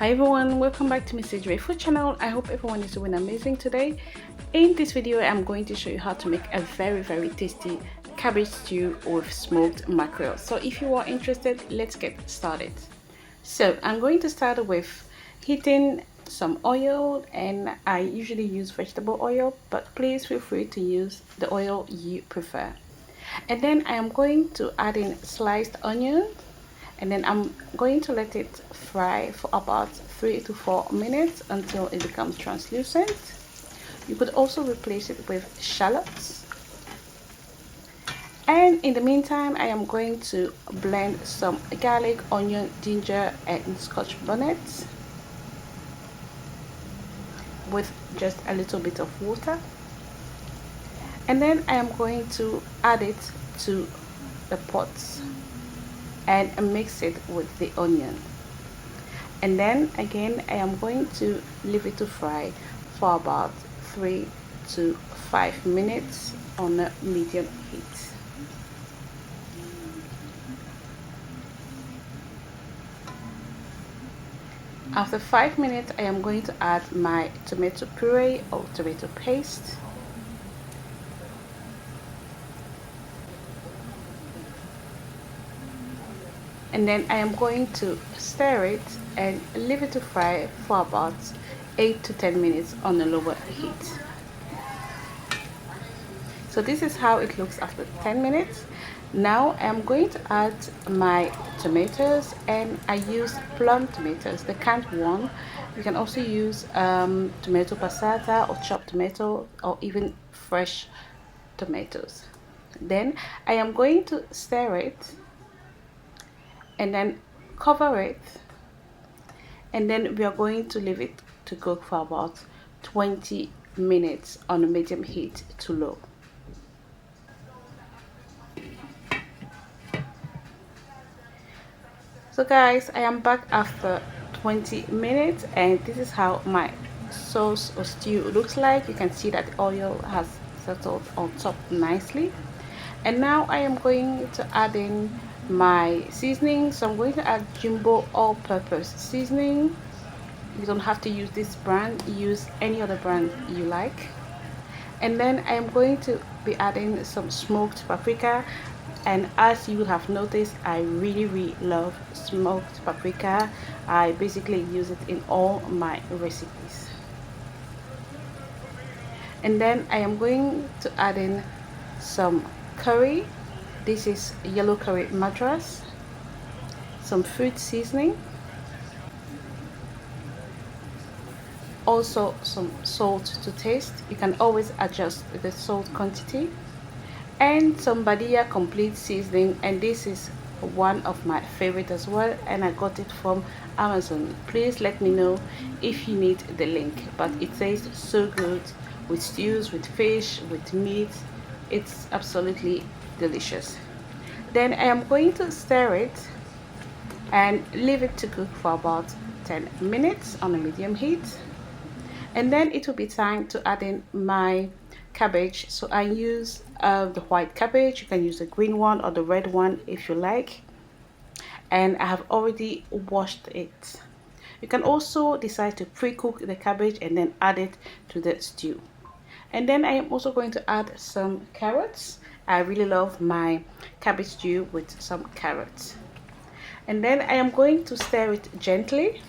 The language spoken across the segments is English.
Hi everyone, welcome back to Mrs. Ray Food channel. I hope everyone is doing amazing today. In this video I'm going to show you how to make a very tasty cabbage stew with smoked mackerel. So if you are interested, let's get started. So I'm going to start with heating some oil, and I usually use vegetable oil, but please feel free to use the oil you prefer. And then I am going to add in sliced onion, and then I'm going to let it fry for about 3 to 4 minutes until it becomes translucent. You could also replace it with shallots. And in the meantime, I am going to blend some garlic, onion, ginger, and scotch bonnets with just a little bit of water. And then I am going to add it to the pots and mix it with the onion. And then again I am going to leave it to fry for about 3 to 5 minutes on a medium heat. After 5 minutes I am going to add my tomato puree or tomato paste. And then I am going to stir it and leave it to fry for about 8 to 10 minutes on a lower heat. So this is how it looks after 10 minutes. Now I am going to add my tomatoes, and I use plum tomatoes, the canned one. You can also use tomato passata or chopped tomato, or even fresh tomatoes. Then I am going to stir it and then cover it, and then we are going to leave it to cook for about 20 minutes on a medium heat to low. So guys, I am back after 20 minutes, and this is how my sauce or stew looks like. You can see that the oil has settled on top nicely. And now I am going to add in my seasoning. So I'm going to add Jumbo all-purpose seasoning. You don't have to use this brand, use any other brand you like. And then I am going to be adding some smoked paprika, and as you have noticed, I really love smoked paprika. I basically use it in all my recipes. And then I am going to add in some curry. This is yellow curry madras, some food seasoning, also some salt to taste. You can always adjust the salt quantity, and some badia complete seasoning, and this is one of my favorite as well, and I got it from Amazon. Please let me know if you need the link, but it tastes so good with stews, with fish, with meat. It's absolutely delicious. Then I am going to stir it and leave it to cook for about 10 minutes on a medium heat. And then it will be time to add in my cabbage. So I use the white cabbage. You can use the green one or the red one if you like, and I have already washed it. You can also decide to pre-cook the cabbage and then add it to the stew. And then I am also going to add some carrots. I really love my cabbage stew with some carrots. And then I am going to stir it gently.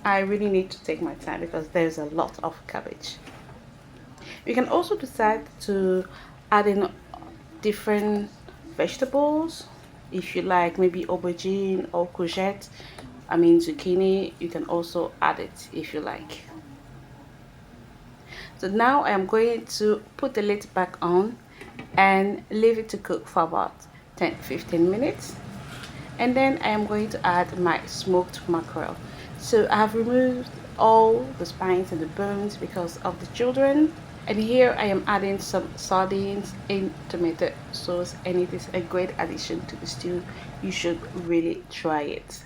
I really need to take my time because there's a lot of cabbage. You can also decide to add in different vegetables if you like, maybe aubergine or courgette. I mean zucchini. You can also add it if you like. So now I am going to put the lid back on and leave it to cook for about 10-15 minutes. And then I am going to add my smoked mackerel. So I have removed all the spines and the bones because of the children. And here I am adding some sardines in tomato sauce, and it is a great addition to the stew. You should really try it.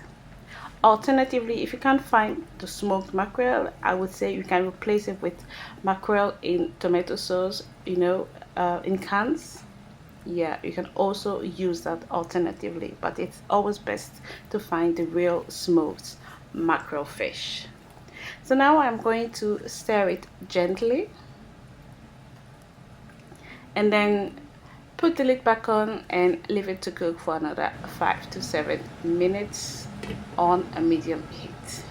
Alternatively, if you can't find the smoked mackerel, I would say you can replace it with mackerel in tomato sauce, in cans. Yeah, you can also use that alternatively, but it's always best to find the real smooth mackerel fish. So now I'm going to stir it gently and then put the lid back on and leave it to cook for another 5 to 7 minutes on a medium heat.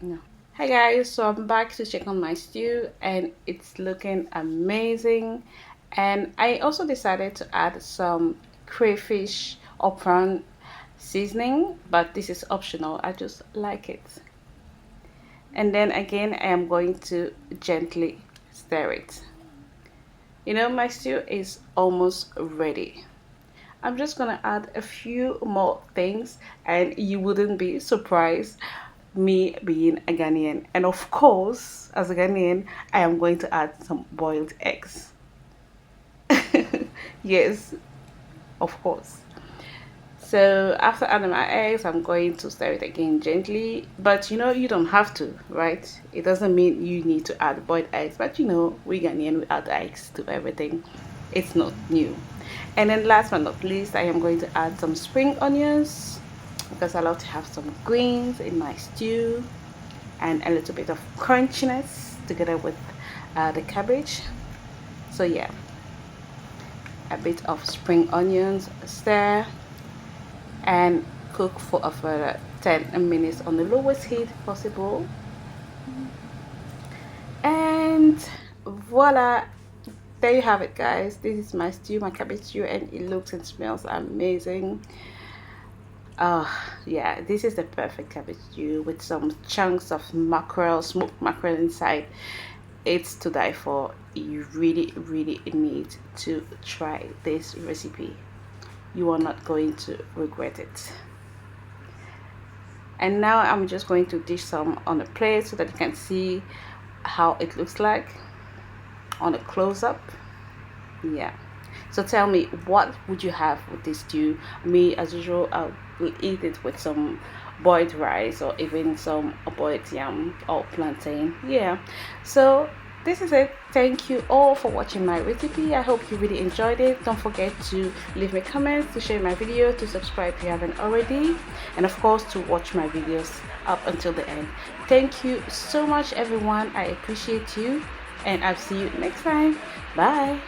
No. Hi guys, so I'm back to check on my stew and it's looking amazing. And I also decided to add some crayfish or prawn seasoning, but this is optional. I just like it. And then again, I am going to gently stir it. You know, my stew is almost ready. I'm just gonna add a few more things and you wouldn't be surprised, me being a Ghanaian. And of course, as a Ghanaian, I am going to add some boiled eggs. Yes, of course. So after adding my eggs, I'm going to stir it again gently. But you know, you don't have to, right? It doesn't mean you need to add boiled eggs. But you know, we Ghanaian, we add eggs to everything. It's not new. And then last but not least, I am going to add some spring onions because I love to have some greens in my stew and a little bit of crunchiness together with the cabbage. So yeah, a bit of spring onions, stir and cook for a further 10 minutes on the lowest heat possible. And voila, there you have it guys. This is my stew, my cabbage stew, and it looks and smells amazing. Yeah, this is the perfect cabbage stew with some chunks of mackerel, smoked mackerel inside. It's to die for. You really need to try this recipe. You are not going to regret it. And now I'm just going to dish some on a plate so that you can see how it looks like on a close-up. Yeah, so tell me, what would you have with this stew? Me, as usual, I will eat it with some boiled rice or even some boiled yam or plantain. Yeah, so this is it. Thank you all for watching my recipe. I hope you really enjoyed it. Don't forget to leave me comments, to share my video, to subscribe if you haven't already, and of course to watch my videos up until the end. Thank you so much everyone. I appreciate you and I'll see you next time. Bye.